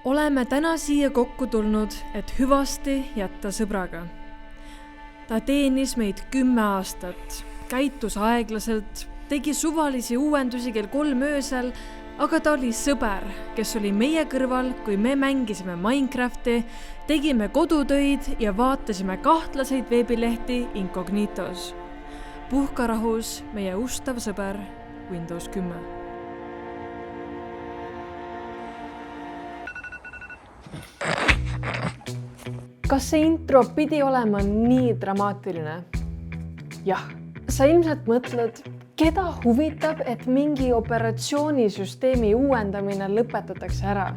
Oleme täna siia kokku tulnud, et hüvasti jätta sõbraga. Ta teenis meid 10 aastat, käitus aeglaselt, tegi suvalisi uuendusi kell 3 öösel, aga ta oli sõber, kes oli meie kõrval, kui me mängisime Minecrafti, tegime kodutöid ja vaatasime kahtlaseid veebilehti Incognitos. Puhka rahus meie ustav sõber Windows 10. Kas see intro pidi olema nii dramaatiline? Jah, sa ilmselt mõtled, keda huvitab, et mingi operatsioonisüsteemi uuendamine lõpetatakse ära?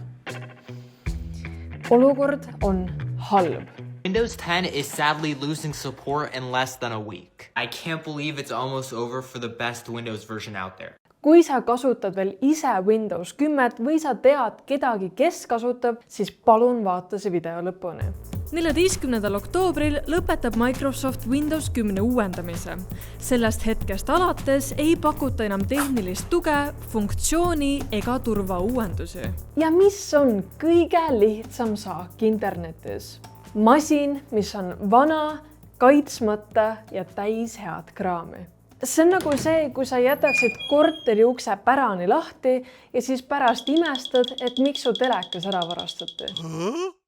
Olukord on halb. Windows 10 is sadly losing support in less than a week. I can't believe it's almost over for the best Windows version out there. Kui sa kasutad veel ise Windows 10 või sa tead kedagi, kes kasutab, siis palun vaata see video lõpuni. 14. oktoobril lõpetab Microsoft Windows 10 uuendamise. Sellest hetkest alates ei pakuta enam tehnilist tuge, funktsiooni ega turvauuendusi. Ja mis on kõige lihtsam saak internetis? Masin, mis on vana, kaitsmata ja täis head kraami. See on nagu see, kui sa jätaksid korteri ukse pärani lahti ja siis pärast imestad, et miks su telekas ära varastati.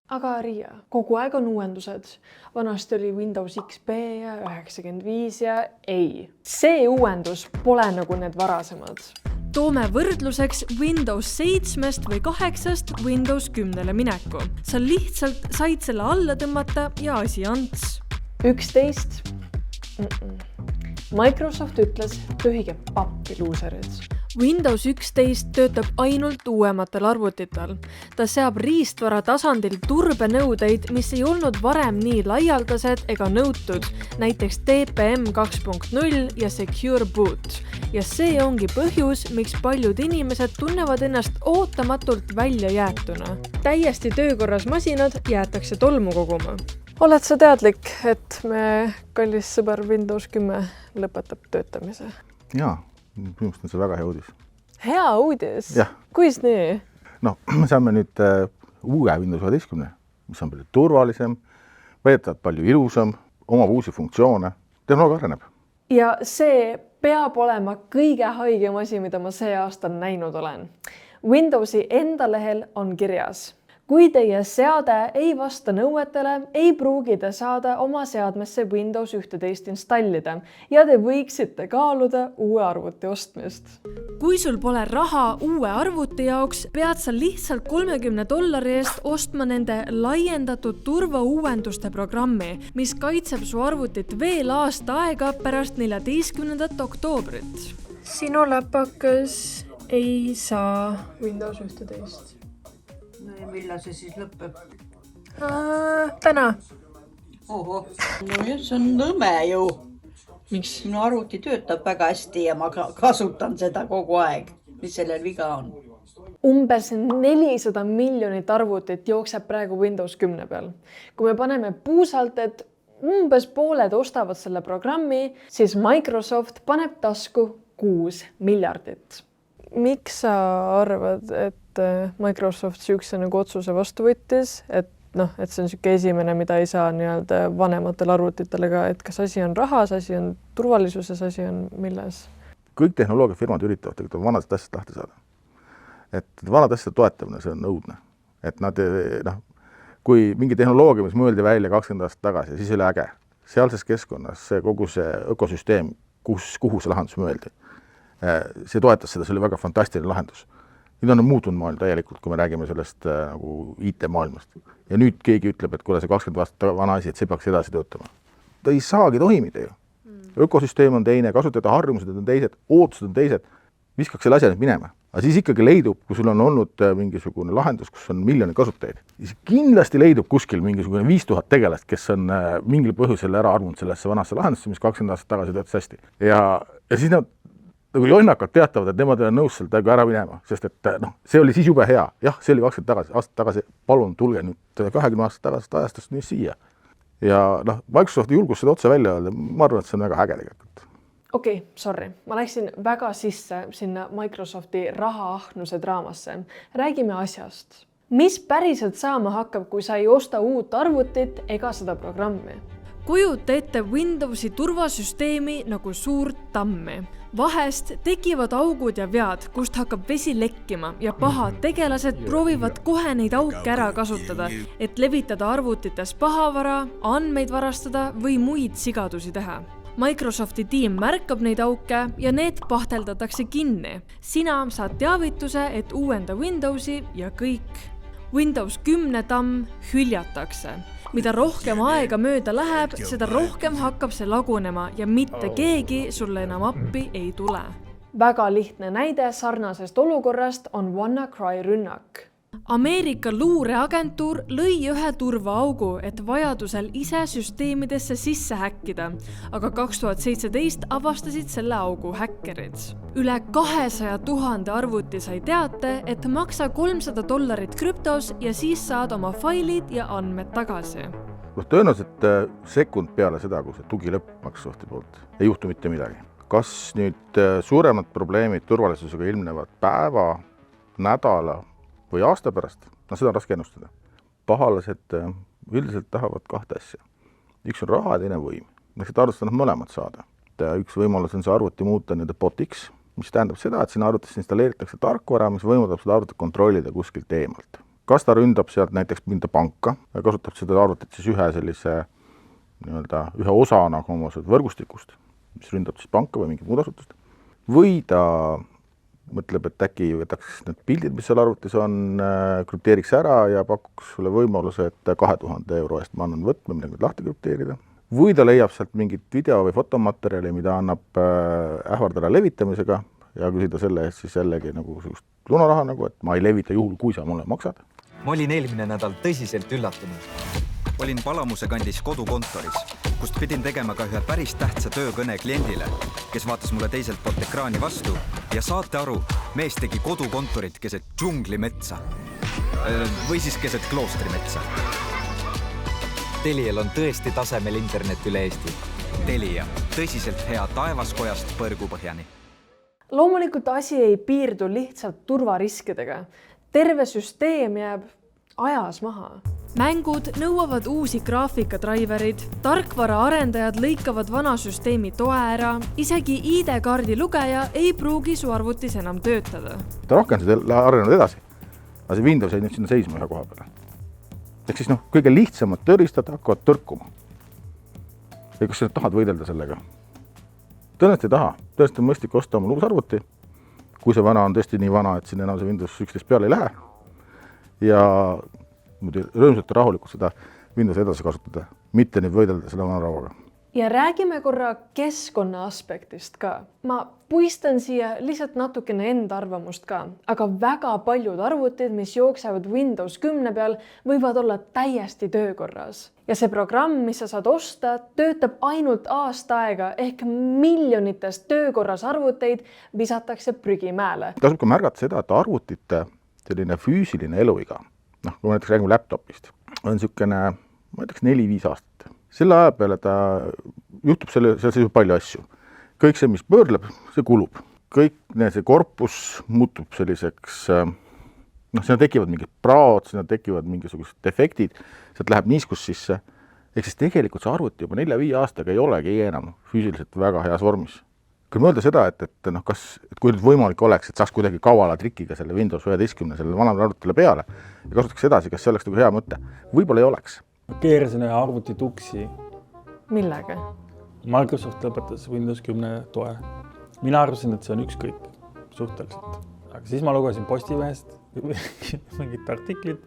Aga Riia, kogu aeg on uuendused. Vanasti oli Windows XP ja 95 ja ei. See uuendus pole nagu need varasemad. Toome võrdluseks Windows 7 või 8 Windows 10 mineku. Sa lihtsalt said selle alla tõmmata ja asi ants. 11. Microsoft ütles, pühige pappi luuserid. Windows 11 töötab ainult uuematel arvutitel. Ta seab riistvara tasandil turbenõudeid, mis ei olnud varem nii laialdased ega nõutud, näiteks TPM 2.0 ja Secure Boot. Ja see ongi põhjus, miks paljud inimesed tunnevad ennast ootamatult välja jäetuna. Täiesti töökorras masinad jäetakse tolmu koguma. Oled sa teadlik, et me kallis sõber Windows 10 lõpetab töötamise? Jaa, minu arust on see väga hea uudis. Hea uudis? Jah. Kuis nii? Me saame nüüd uue Windows 11, mis on palju turvalisem, väidetavalt palju ilusam, omab uusi funktsioone, tehnoloogia areneb. Ja see peab olema kõige haigem asi, mida ma see aasta näinud olen. Windowsi enda lehel on kirjas. Kui teie seade ei vasta nõuetele, ei pruugi te saada oma seadmesse Windows 11 installida ja te võiksite kaaluda uue arvuti ostmist. Kui sul pole raha uue arvuti jaoks, pead sa lihtsalt $30 eest ostma nende laiendatud turvauuenduste programmi, mis kaitseb su arvutit veel aasta aega pärast 14. oktoobrit. Sinu läpakas ei saa Windows 11. Millal see siis lõpeb? Täna. Oho, see on nõme ju. Miks? Minu arvuti töötab väga hästi ja ma kasutan seda kogu aeg. Mis sellel viga on? Umbes 400 miljonit arvutit jookseb praegu Windows 10 peal. Kui me paneme puusalt, et umbes pooled ostavad selle programmi, siis Microsoft paneb tasku 6 miljardit. Miks sa arvad, et Microsoft süükse nagu otsuse vastu võttis, et see on süke esimene, mida ei saa vanematel arvutitel, et kas asi on rahas, asi on turvalisuses, asi on milles? Kõik tehnoloogiafirmad üritavad tegelikult vanadest asjast lahti saada. Et vanad asjad toetamine, see on õudne. Et kui mingi tehnoloogia, mis mõeldi välja 20 aastat tagasi, siis oli äge. Sealses keskkonnas kogu see ökosüsteem, kuhu see lahendus mõeldi. See toetas seda, see oli väga fantastiline lahendus. Nüüd on muutunud maailm täielikult, kui me räägime sellest nagu IT-maailmast. Ja nüüd keegi ütleb, et kuule see 20 aastat vana asi, et see peaks edasi töötama. Ta ei saagi toimida ju. Ökosüsteem on teine, kasutada harjumused on teised, ootused on teised. Viskaks selle asja nüüd minema. Aga siis ikkagi leidub, kui sul on olnud mingisugune lahendus, kus on miljonid kasutajaid. Siis kindlasti leidub kuskil mingisugune 5000 tegelast, kes on mingil põhjusel ära armunud sellesse vanasse lahendusse, mis 20 aastat tagasi töötas hästi. Ja siis nad nagu jonnakad teatavad, et nemad ei ole nõus sealt ära minema, sest et see oli siis jube hea. Jah, see oli 20 aastat tagasi. Palun tulge nüüd 20 aastat tagasi ajastust nüüd siia. Ja Microsoft julgus seda otse välja öelda. Ma arvan, et see on väga äge tegelikult. Okei, sorry. Ma läksin väga sisse sinna Microsofti rahaahnuse draamasse. Räägime asjast. mis päriselt saama hakkab, kui sa ei osta uut arvutit ega seda programmi? Kujuta ette Windowsi turvasüsteemi nagu suurt tammi. Vahest tekivad augud ja vead, kust hakkab vesi lekkima ja pahad tegelased proovivad kohe neid auke ära kasutada, et levitada arvutites pahavara, andmeid varastada või muid sigadusi teha. Microsofti tiim märkab neid auke ja need pahteldatakse kinni. Sina saad teavituse, et uuenda Windowsi ja kõik. Windows 10 tamm hüljatakse. Mida rohkem aega mööda läheb, seda rohkem hakkab see lagunema ja mitte keegi sulle enam appi ei tule. Väga lihtne näide sarnasest olukorrast on WannaCry rünnak. Ameerika luureagentuur lõi ühe turvaaugu, et vajadusel ise süsteemidesse sisse häkkida, aga 2017 avastasid selle augu häkkerid. Üle 200 000 arvuti sai teate, et maksa $300 krüptos ja siis saad oma failid ja andmed tagasi. Tõenäoliselt sekund peale seda, kui see tugi lõpp Microsofti poolt, ei juhtu mitte midagi. Kas nüüd suuremad probleemid turvalisusega ilmnevad päeva, nädala või aasta pärast? No seda on raske ennustada. Pahalased üldiselt tahavad kahte asja. Üks on raha ja teine võim. Näiteks arvutust nad mõlemad saada. Üks võimalus on see arvuti muuta botiks, mis tähendab seda, et sinna arvutisse installeeritakse tarkvara, mis võimaldab seda arvutit kontrollida kuskilt eemalt. Kas ta ründab sealt näiteks minda panka ja kasutab seda arvutit siis ühe osana oma võrgustikust, mis ründab siis panka või mingit muud asutust, või ta mõtleb, et äkki võtaks need pildid, mis seal arvutis on, krüpteeriks ära ja pakuks sulle võimaluse, et 2000 € eest ma annan võtme, midagi lahti krüpteerida. Või ta leiab sealt mingit video- või fotomaterjali, mida annab ähvardada levitamisega ja küsida selle eest siis jällegi nagu lunaraha, et ma ei levita juhul, kui sa mulle maksad. Ma olin eelmine nädal tõsiselt üllatunud. Olin Palamuse kandis kodukontoris, kust pidin tegema ka ühe päris tähtsa töökõne kliendile, kes vaatas mulle teiselt poolt ekraani vastu ja saate aru, mees tegi kodukontorit keset džunglimetsa või siis keset kloostrimetsa. Telial on tõesti tasemel internet üle Eesti. Telia, tõsiselt hea taevaskojast põrgupõhjani. Loomulikult asi ei piirdu lihtsalt turvariskidega. Terve süsteem jääb ajas maha. Mängud nõuavad uusi graafikadraiverid, tarkvara arendajad lõikavad vana süsteemi toe ära, isegi ID-kaardi lugeja ei pruugi su arvutis enam töötada. Ta rohkem seda arenenud edasi, aga see Windows ei nüüd sinna seisma ühe koha peale. Ehk siis kõige lihtsamad tõristad hakkavad tõrkuma. Ja kas sa tahad võidelda sellega? Tõenäoliselt ei taha. Tõenäoliselt on mõistlik osta oma uus arvuti, kui see vana on tõesti nii vana, et siin enam see Windows 11 peale ei lähe. Ja rõõmsalt ja rahulikult seda Windowsi edasi kasutada, mitte nüüd võidelda selle vana rauaga. Ja räägime korra keskkonna aspektist ka. Ma puistan siia lihtsalt natukene enda arvamust ka, aga väga paljud arvutid, mis jooksevad Windows 10 peal, võivad olla täiesti töökorras. Ja see programm, mis sa saad osta, töötab ainult aasta aega ehk miljonitest töökorras arvuteid visatakse prügimäele. Tasub ka märgata seda, et arvutite selline füüsiline eluiga, kui näiteks räägime laptopist, on niisugune, ma ütleks 4-5 aastat. Selle aja peale ta juhtub seal seisub palju asju. Kõik see, mis pöörleb, see kulub. Kõik see korpus muutub selliseks, sinna tekivad mingid praod, sinna tekivad mingisugused defektid, sealt läheb niiskus sisse. Ehk siis tegelikult see arvuti juba 4-5 aastaga ei olegi enam füüsiliselt väga heas vormis. Kui mõelda seda, et kui nüüd võimalik oleks, et saaks kuidagi kavala trikiga selle Windows 11 selle vanale arvutile peale ja kasutaks edasi, kas see oleks hea mõte? Võib-olla ei oleks. Keerasin ühe arvuti tuksi. Millega? Microsoft lõpetas Windows 10 toe. Mina arvasin, et see on ükskõik suhteliselt. Aga siis ma lugesin Postimehest mingit artiklit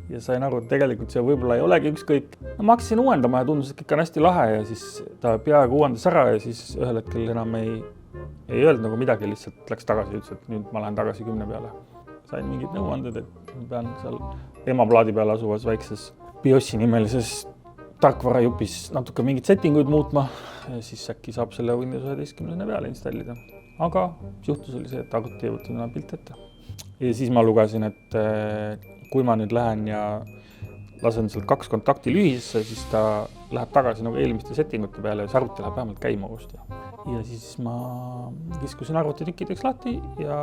ja sain aru, et tegelikult see võib-olla ei olegi ükskõik. Ma hakkasin uuendama ja tundus, et kõik on hästi lahe ja siis ta peaaegu uuendas ära ja siis ühel hetkel enam ei öelnud nagu midagi, lihtsalt läks tagasi ja ütles, et nüüd ma lähen tagasi 10 peale. Sain mingid nõuanded, et ma pean seal emaplaadi peale asuvas väikses BIOSi nimelises tarkvarajupis natuke mingid settinguid muutma ja siis äkki saab selle Windows 11 peale installida. Aga juhtus oli see, et arvuti ei võtnud enam pilt ette. Ja siis ma lugesin, et kui ma nüüd lähen ja lasen sealt 2 kontakti lühisesse, siis ta läheb tagasi nagu eelmiste settingute peale ja see arvuti läheb vähemalt käima uuesti. Ja siis ma kiskusin arvuti tükkideks lahti ja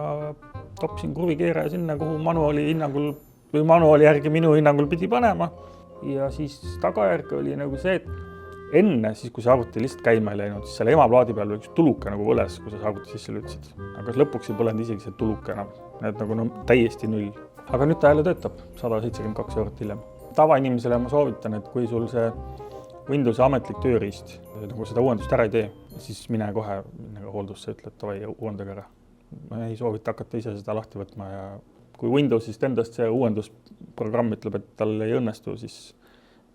topsin kruvikeeraja sinna, kuhu manuaali hinnangul või manuaali järgi minu hinnangul pidi panema ja siis tagajärg oli nagu see, et enne, siis kui see arvuti lihtsalt käima ei läinud, siis selle emaplaadi peal üks tuluke nagu põles, kui sa arvuti sisse lütsid. Aga lõpuks ei põlenud isegi see tuluke enam. Need nagu täiesti null. Aga nüüd ta jälle töötab 172 eurot hiljem. Tavainimesele ma soovitan, et kui sul see Windowsi ametlik tööriist nagu seda uuendust ära ei tee, siis mine kohe hooldusse, ütle, et tavai uuendage ära. Ma ei soovita hakata ise seda lahti võtma ja kui Windowsist endast see uuendusprogramm ütleb, et tal ei õnnestu, siis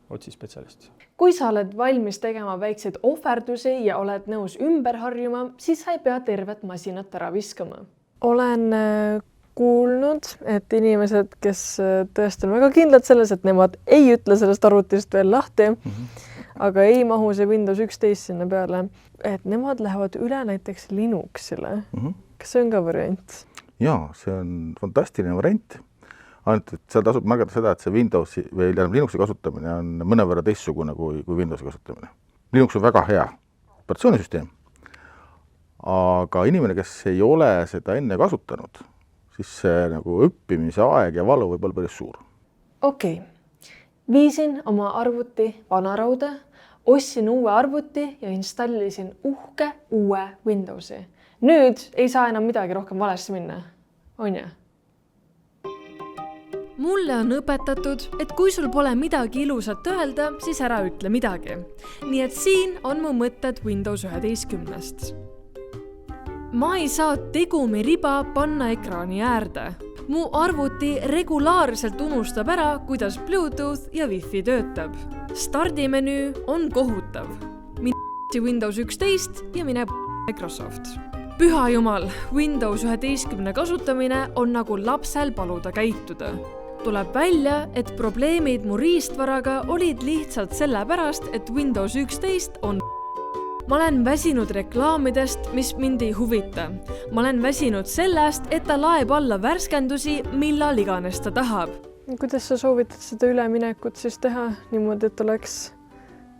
otsi spetsialisti. Kui sa oled valmis tegema väikseid ohverdusi ja oled nõus ümber harjuma, siis sa ei pea tervet masinat ära viskama. Olen kuulnud, et inimesed, kes tõesti on väga kindlad selles, et nemad ei ütle sellest arvutist veel lahti, aga ei mahu see Windows 11 sinna peale, et nemad lähevad üle näiteks Linuxile. Kas see on ka variant? Jaa, see on fantastiline variant. Ainult, et seal tasub märgata seda, et see Windowsi või Linuxi kasutamine on mõnevõrra teistsugune kui Windowsi kasutamine. Linux on väga hea operatsioonisüsteem, aga inimene, kes ei ole seda enne kasutanud, siis see nagu õppimise aeg ja valu võib olla päris suur. Okei. Viisin oma arvuti vanarauda, ostsin uue arvuti ja installisin uhke uue Windowsi. Nüüd ei saa enam midagi rohkem valesti minna. On ja? Mulle on õpetatud, et kui sul pole midagi ilusat öelda, siis ära ütle midagi. Nii et siin on mu mõtted Windows 11. Ma ei saa tegumi riba panna ekraani äärde. Mu arvuti regulaarselt unustab ära, kuidas Bluetooth ja Wi-Fi töötab. Stardimenüü on kohutav. Mine Windows 11 ja mine Microsoft. Püha jumal, Windows 11 kasutamine on nagu lapsel paluda käituda. Tuleb välja, et probleemid mu riistvaraga olid lihtsalt sellepärast, et Windows 11 on Ma olen väsinud reklaamidest, mis mind ei huvita. Ma olen väsinud sellest, et ta laeb alla värskendusi, millal iganes ta tahab. Kuidas sa soovitad seda üleminekut siis teha niimoodi, et oleks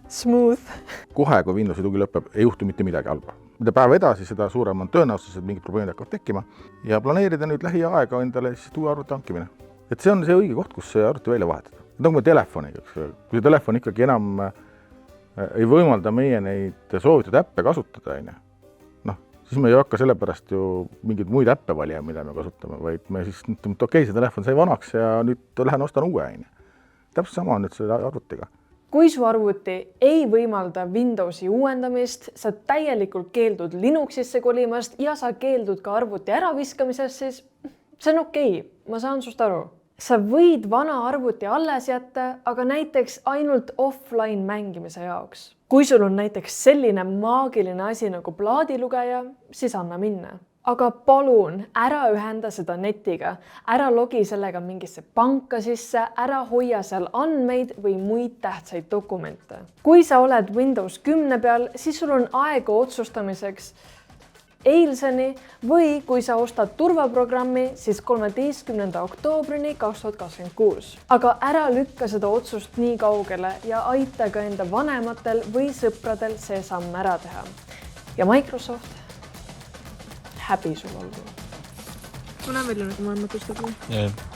smooth? Kohe, kui Windowsi tugi lõpeb, ei juhtu mitte midagi halba. Mida päeva edasi, seda suurem on tõenäosus, et mingid probleemid hakkavad tekkima ja planeerida nüüd lähiaega endale siis uue arvuti hankimine. Et see on see õige koht, kus see arvuti välja vahetada. Nagu me telefoniga, kui telefon ikkagi enam ei võimalda meie neid soovitud äppe kasutada, siis me ei hakka selle pärast ju mingeid muid äppe valija, mida me kasutame, vaid me siis ütleme, et okei, see telefon sai vanaks ja nüüd lähen ostan uue. Täpselt sama on nüüd selle arvutiga. Kui su arvuti ei võimalda Windowsi uuendamist, sa täielikult keeldud Linuxisse kolimast ja sa keeldud ka arvuti äraviskamisest, siis see on okei. Ma saan sust aru. Sa võid vana arvuti alles jätta, aga näiteks ainult offline mängimise jaoks. Kui sul on näiteks selline maagiline asi nagu plaadilugeja, siis anna minna. Aga palun, ära ühenda seda netiga, ära logi sellega mingisse panka sisse, ära hoia seal andmeid või muid tähtsaid dokumente. Kui sa oled Windows 10 peal, siis sul on aega otsustamiseks eilseni või kui sa ostad turvaprogrammi, siis 13. oktoobrini 2026. Aga ära lükka seda otsust nii kaugele ja aita ka enda vanematel või sõpradel see samm ära teha. Ja Microsoft, häbi sul olgu. Kuna meil on nagu maailma tõstab?